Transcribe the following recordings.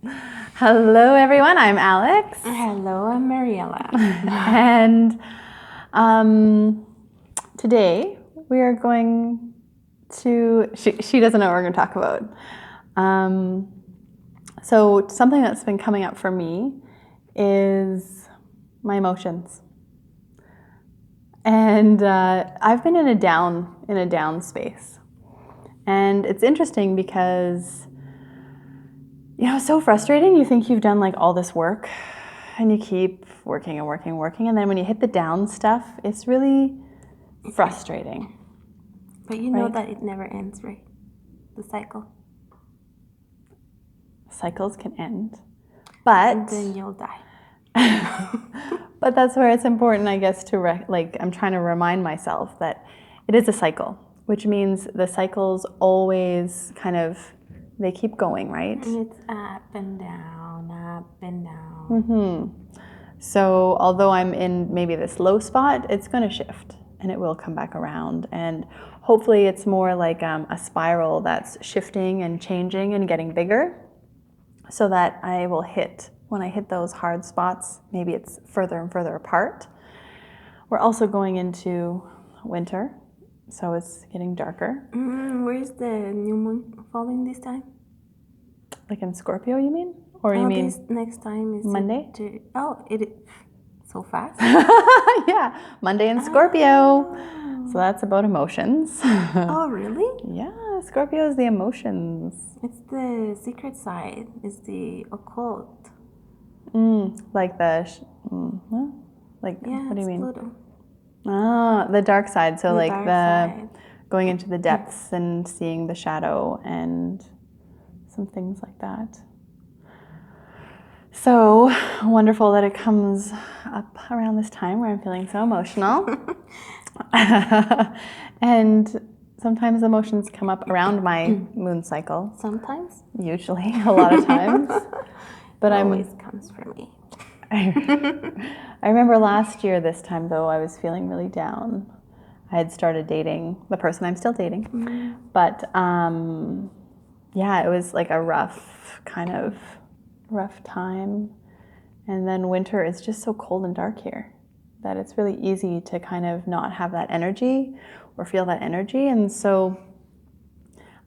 Hello, everyone. I'm Alex. Hello, I'm Mariella. And today we are going to, she doesn't know what we're going to talk about. So something that's been coming up for me is my emotions. And I've been in a down space. And it's interesting because it's so frustrating. You think you've done like all this work and you keep working and working and working. And then when you hit the down stuff, it's really frustrating. But you know that it never ends, right? The cycle. Cycles can end. But And then you'll die. But that's where it's important, I guess, to I'm trying to remind myself that it is a cycle, which means the cycles always they keep going, right? And it's up and down, up and down. Mm-hmm. So although I'm in maybe this low spot, it's going to shift and it will come back around. And hopefully it's more like a spiral that's shifting and changing and getting bigger so that when I hit those hard spots, maybe it's further and further apart. We're also going into winter, so it's getting darker. Where's the new moon falling this time? Like in Scorpio, you mean? Or you mean this next time is Monday? It is so fast. Yeah, Monday in Scorpio. So that's about emotions. Oh, really? Yeah, Scorpio is the emotions. It's the secret side. It's the occult. Like what do you mean? Pluto. Ah, the dark side. So The dark side. Going into the depths and seeing the shadow and some things like that. So wonderful that it comes up around this time where I'm feeling so emotional. And sometimes emotions come up around my moon cycle. Sometimes? Usually, a lot of times. But always comes for me. I remember last year this time, though, I was feeling really down. I had started dating the person I'm still dating. But it was like a rough time. And then winter is just so cold and dark here that it's really easy to kind of not have that energy or feel that energy. And so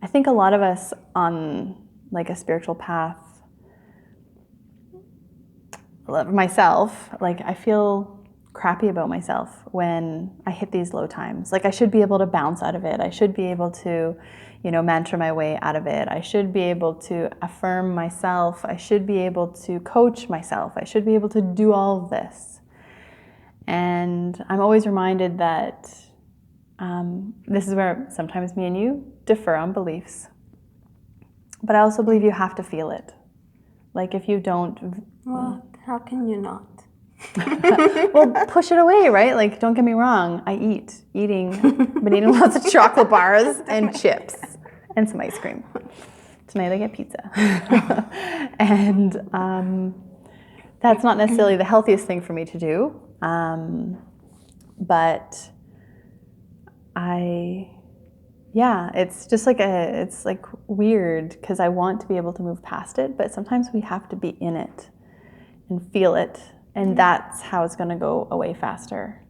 I think a lot of us on like a spiritual path, myself, like I feel crappy about myself when I hit these low times. Like I should be able to bounce out of it. I should be able to, mantra my way out of it. I should be able to affirm myself. I should be able to coach myself. I should be able to do all of this. And I'm always reminded that this is where sometimes me and you differ on beliefs. But I also believe you have to feel it. Like if you don't... Well, how can you not? Well, push it away, right? Like, don't get me wrong. I been eating lots of chocolate bars and chips and some ice cream. Tonight I get pizza. And that's not necessarily the healthiest thing for me to do. But it's just it's like weird because I want to be able to move past it, but sometimes we have to be in it and feel it. And that's how it's going to go away faster.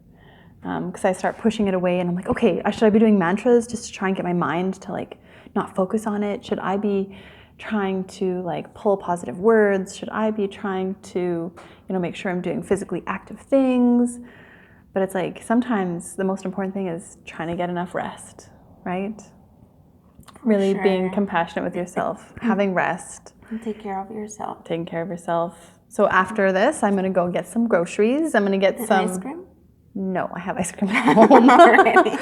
Because I start pushing it away and I'm like, okay, should I be doing mantras just to try and get my mind to like not focus on it? Should I be trying to like pull positive words? Should I be trying to, make sure I'm doing physically active things? But it's like sometimes the most important thing is trying to get enough rest, right? Really being compassionate with yourself, having rest. And take care of yourself. Taking care of yourself. So after this, I'm going to go get some groceries. I'm going to get some... ice cream? No, I have ice cream at home already.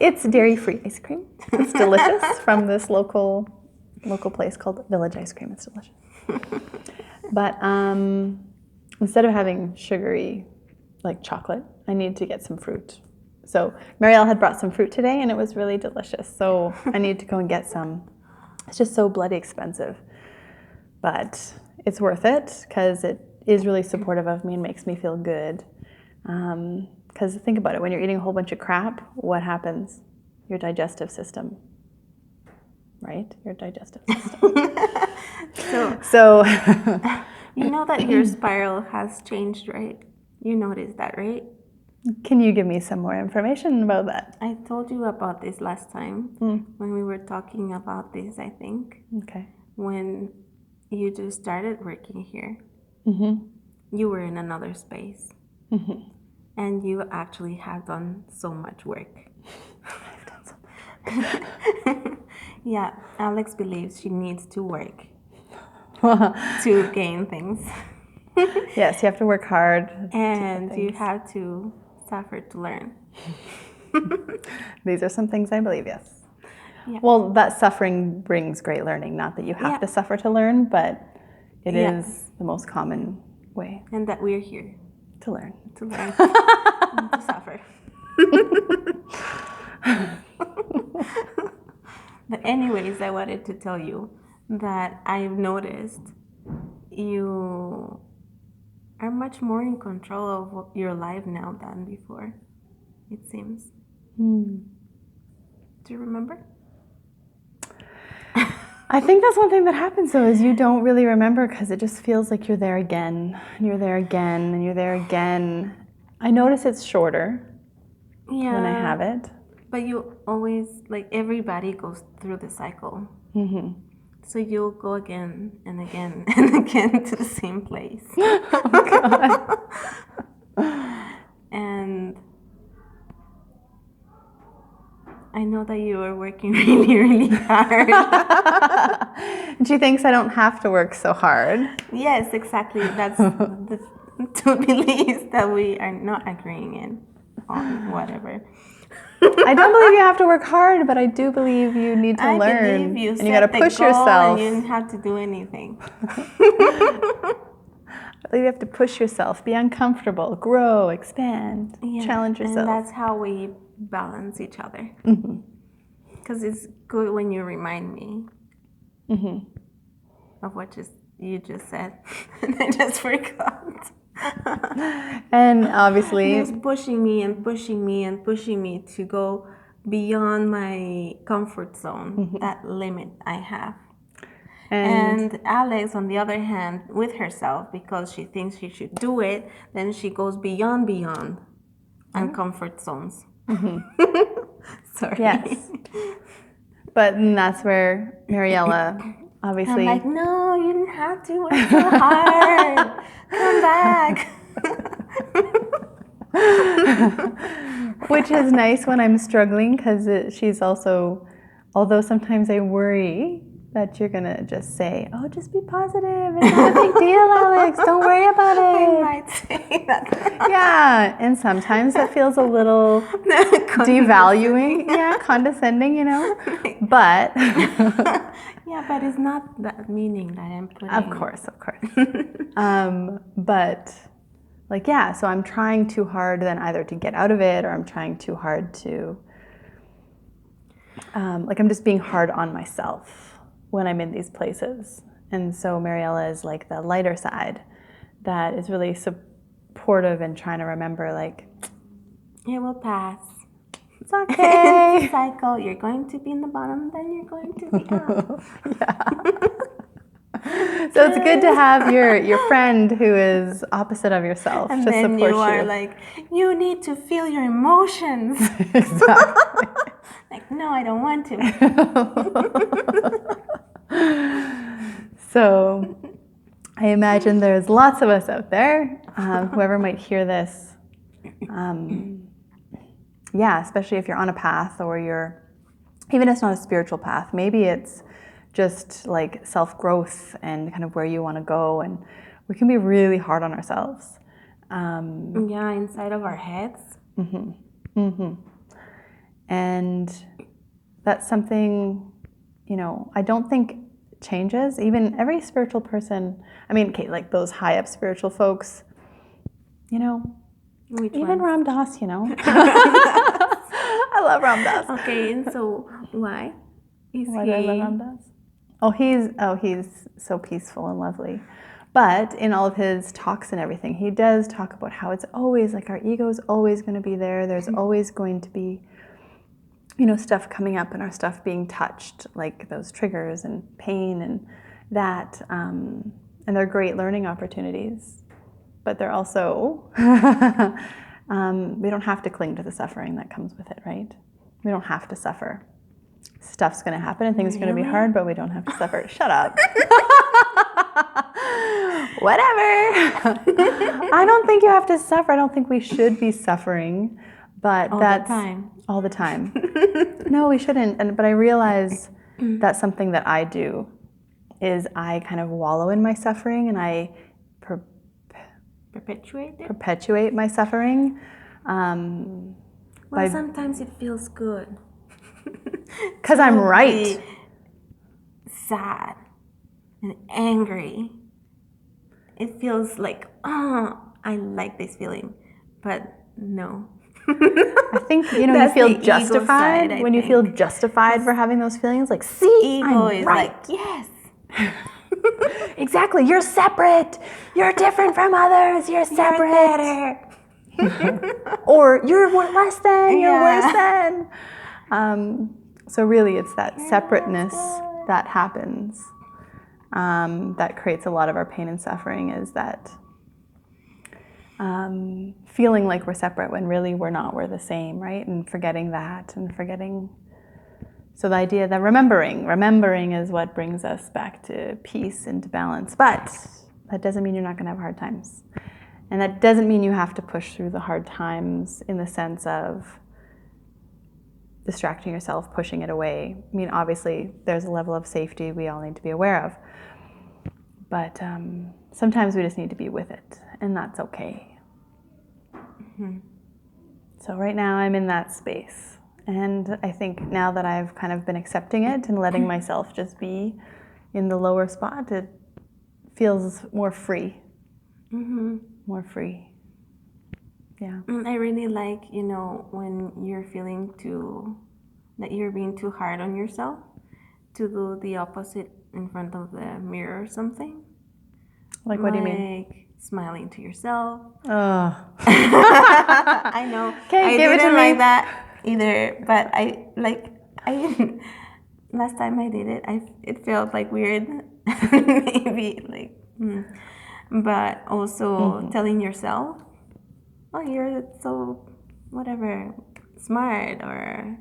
It's dairy-free ice cream. It's delicious from this local place called Village Ice Cream. It's delicious. But instead of having sugary, like chocolate, I need to get some fruit. So Marielle had brought some fruit today, and it was really delicious. So I need to go and get some. It's just so bloody expensive. But it's worth it because it is really supportive of me and makes me feel good. Because think about it, when you're eating a whole bunch of crap, what happens? Your digestive system, right? Your digestive system. So, You know that your spiral has changed, right? You noticed that, right? can you give me some more information about that? I told you about this last time when we were talking about this, I think. Okay. When you just started working here, you were in another space. And you actually have done so much work. I've done so much. Yeah, Alex believes she needs to work to gain things. Yes, you have to work hard. And you have to suffer to learn. These are some things I believe, yes. Yeah. Well, that suffering brings great learning. Not that you have to suffer to learn, but it is the most common way. And that we're here to learn. To learn. And to suffer. But anyways, I wanted to tell you that I've noticed you are much more in control of your life now than before, it seems. Do you remember? I think that's one thing that happens though, is you don't really remember because it just feels like you're there again, and you're there again, and you're there again. I notice it's shorter when I have it. But you always, like, everybody goes through the cycle. So you'll go again and again and again to the same place. Oh, God. And I know that you are working really, really hard. And she thinks I don't have to work so hard. Yes, exactly. That's the two beliefs that we are not agreeing on, whatever. I don't believe you have to work hard, but I do believe you need to learn. I believe you and you got to push yourself. And you don't have to do anything. I believe you have to push yourself, be uncomfortable, grow, expand, challenge yourself. And that's how we balance each other. Because it's good when you remind me of what you just said, and I just forgot. And obviously, he was pushing me and pushing me and pushing me to go beyond my comfort zone, that limit I have. And Alex, on the other hand, with herself, because she thinks she should do it, then she goes beyond and comfort zones. Sorry. Yes. But that's where Mariella, obviously. I'm like, no, you didn't have to work so hard. Come back. Which is nice when I'm struggling, because she's also, although sometimes I worry that you're going to just say, oh, just be positive. It's not a big deal, Alex. Don't worry about it. I might say that. Yeah, and sometimes that feels a little devaluing. Yeah, condescending, you know. But yeah, but it's not that meaning that I'm putting. Of course. But like, yeah, so I'm trying too hard then either to get out of it, or I'm trying too hard to, like, I'm just being hard on myself when I'm in these places. And so Mariella is like the lighter side that is really supportive and trying to remember, like, it will pass. It's okay. It's a cycle. You're going to be in the bottom, then you're going to be up. Yeah. So it's good to have your friend who is opposite of yourself and to then support you. You are like, you need to feel your emotions. Exactly. Like, no, I don't want to. So I imagine there's lots of us out there, whoever might hear this. Yeah, especially if you're on a path, or even if it's not a spiritual path, maybe it's just like self-growth and kind of where you want to go, and we can be really hard on ourselves. Yeah, inside of our heads. And that's something, I don't think changes. Even every spiritual person, I mean, okay, like those high up spiritual folks, Which even one? Ram Dass, I love Ram Dass. Okay, and so why? Why do I love Ram Dass? He's so peaceful and lovely. But in all of his talks and everything, he does talk about how it's always like our ego is always going to be there. There's always going to be, stuff coming up and our stuff being touched, like those triggers and pain that, and they're great learning opportunities, but they're also, we don't have to cling to the suffering that comes with it, right? We don't have to suffer. Stuff's going to happen and things are going to be hard, but we don't have to suffer. Shut up. Whatever. I don't think you have to suffer. I don't think we should be suffering, but that's all the time. No, we shouldn't. But I realize that's something that I do, is I kind of wallow in my suffering and I perpetuate my suffering. Sometimes it feels good. Because I'm right. Sad and angry. It feels like, I like this feeling, but no. I think, you feel justified when you feel justified for having those feelings. Like, see, ego I'm is right. Like, yes. Exactly. You're separate. You're different from others. You're separate. Or you're less than. You're worse than. So really, it's that separateness that happens that creates a lot of our pain and suffering, is that feeling like we're separate when really we're not, we're the same, right? And forgetting that and forgetting. So the idea that remembering is what brings us back to peace and to balance. But that doesn't mean you're not going to have hard times. And that doesn't mean you have to push through the hard times in the sense of distracting yourself, pushing it away. I mean, obviously, there's a level of safety we all need to be aware of. But sometimes we just need to be with it, and that's okay. Mm-hmm. So right now I'm in that space. And I think now that I've kind of been accepting it and letting myself just be in the lower spot, it feels more free. Mm-hmm. More free. Yeah. I really like, when you're feeling that you're being too hard on yourself, to do the opposite in front of the mirror or something. Like, what do you mean? Like smiling to yourself. Oh. I know. Okay, give it to me. Like that either, but I last time I did it, it felt like weird. Maybe like, but also telling yourself, oh, you're so whatever, smart, or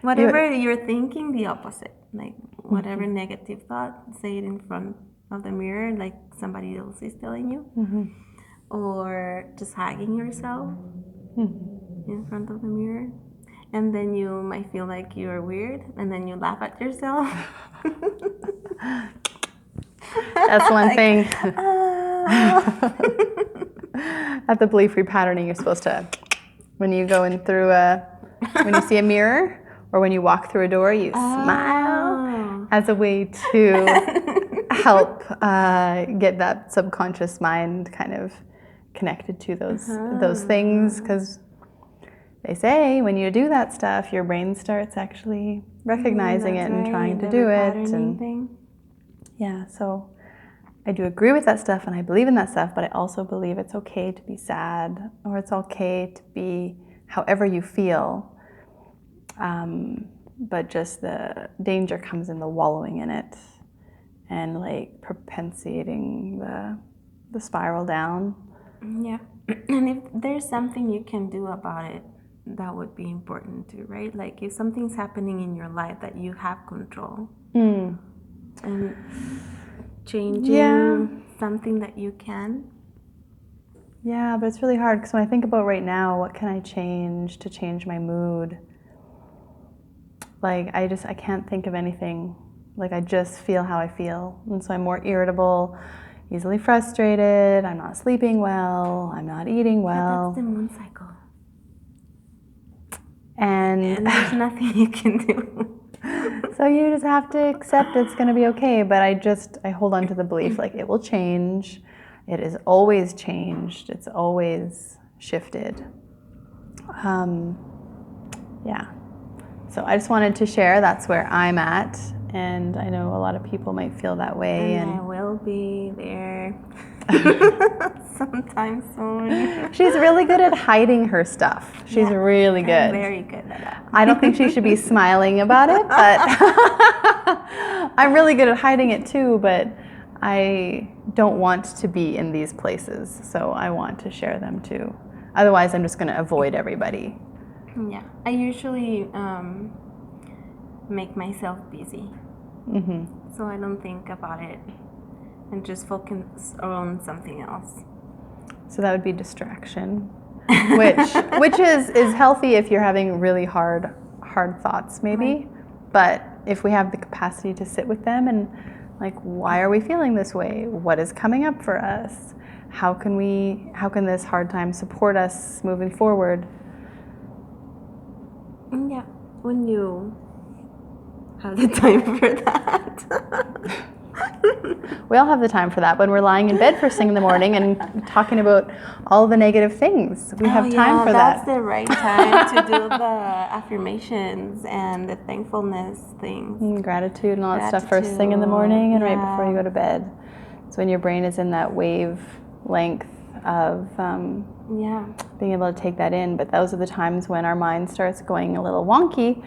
whatever you're thinking, the opposite. Like whatever negative thought, say it in front of the mirror, like somebody else is telling you, or just hugging yourself in front of the mirror. And then you might feel like you're weird, and then you laugh at yourself. That's one thing. At the belief repatterning, you're supposed to, when you go in through when you see a mirror, or when you walk through a door, you smile as a way to help get that subconscious mind kind of connected to those things, because they say when you do that stuff, your brain starts actually recognizing it and trying to do it. And yeah, so I do agree with that stuff and I believe in that stuff, but I also believe it's okay to be sad, or it's okay to be however you feel. But just the danger comes in the wallowing in it and like propensitating the spiral down. Yeah. And if there's something you can do about it, that would be important too, right? Like if something's happening in your life that you have control and changing something that you can. Yeah, but it's really hard because when I think about right now, what can I change to change my mood? Like I can't think of anything. Like I just feel how I feel. And so I'm more irritable, easily frustrated, I'm not sleeping well, I'm not eating well. But that's the moon cycle. And there's nothing you can do. So you just have to accept it's going to be okay. But I hold on to the belief like it will change. It is always changed. It's always shifted. Yeah. So I just wanted to share that's where I'm at. And I know a lot of people might feel that way. And I will be there sometime soon. She's really good at hiding her stuff. She's really good. I'm very good at that. I don't think she should be smiling about it, but I'm really good at hiding it too, but I don't want to be in these places, so I want to share them too. Otherwise, I'm just going to avoid everybody. Yeah, I usually make myself busy, so I don't think about it and just focus on something else. So that would be distraction, which is healthy if you're having really hard thoughts, maybe. Right. But if we have the capacity to sit with them and like, why are we feeling this way? What is coming up for us? How can this hard time support us moving forward? Yeah, when you have the time for that. We all have the time for that when we're lying in bed first thing in the morning and talking about all the negative things. We have time for that's that. the right time to do the affirmations and the thankfulness things. And gratitude and all that stuff first thing in the morning and right before you go to bed. It's when your brain is in that wavelength of being able to take that in. But those are the times when our mind starts going a little wonky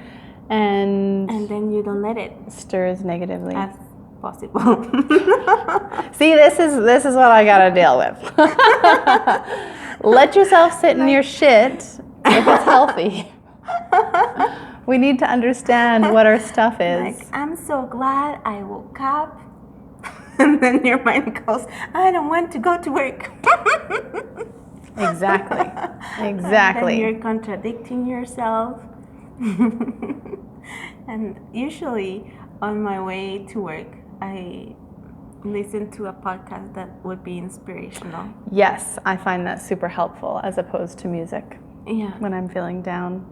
and then you don't let it stirs negatively. as possible. See, this is what I gotta deal with. Let yourself sit in your shit if it's healthy. We need to understand what our stuff is. Like, I'm so glad I woke up. And then your mind goes, I don't want to go to work. Exactly. And then you're contradicting yourself. And usually on my way to work, I listen to a podcast that would be inspirational. Yes, I find that super helpful as opposed to music. Yeah. When I'm feeling down.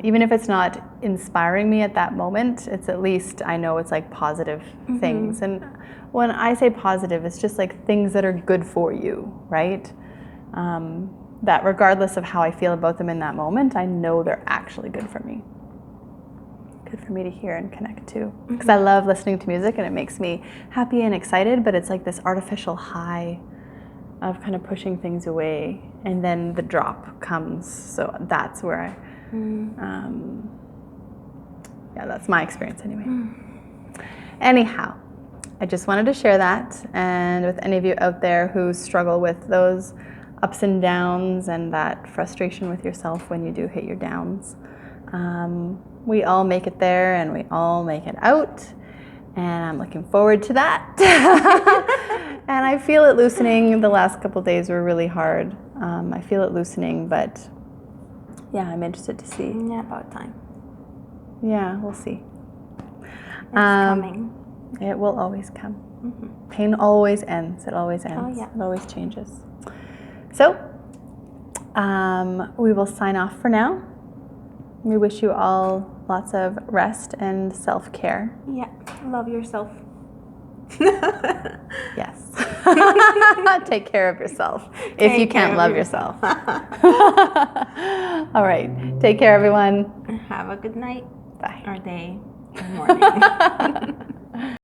Even if it's not inspiring me at that moment, it's at least I know it's like positive things. And when I say positive, it's just like things that are good for you, right? That regardless of how I feel about them in that moment, I know they're actually good for me. Good for me to hear and connect to. Because I love listening to music and it makes me happy and excited, but it's like this artificial high of kind of pushing things away. And then the drop comes. So that's where that's my experience anyway. Anyhow, I just wanted to share that, and with any of you out there who struggle with those ups and downs and that frustration with yourself when you do hit your downs, we all make it there and we all make it out, and I'm looking forward to that. And I feel it loosening. The last couple of days were really hard. I feel it loosening, but yeah, I'm interested to see. Yeah, about time. Yeah, we'll see. It's coming. It will always come. Pain always ends. It always ends. Oh, yeah. It always changes. So, we will sign off for now. We wish you all lots of rest and self-care. Yeah, love yourself. Yes. Take care of yourself if you can't love yourself. All right. Take care, everyone. Have a good night. Bye. Or day or morning.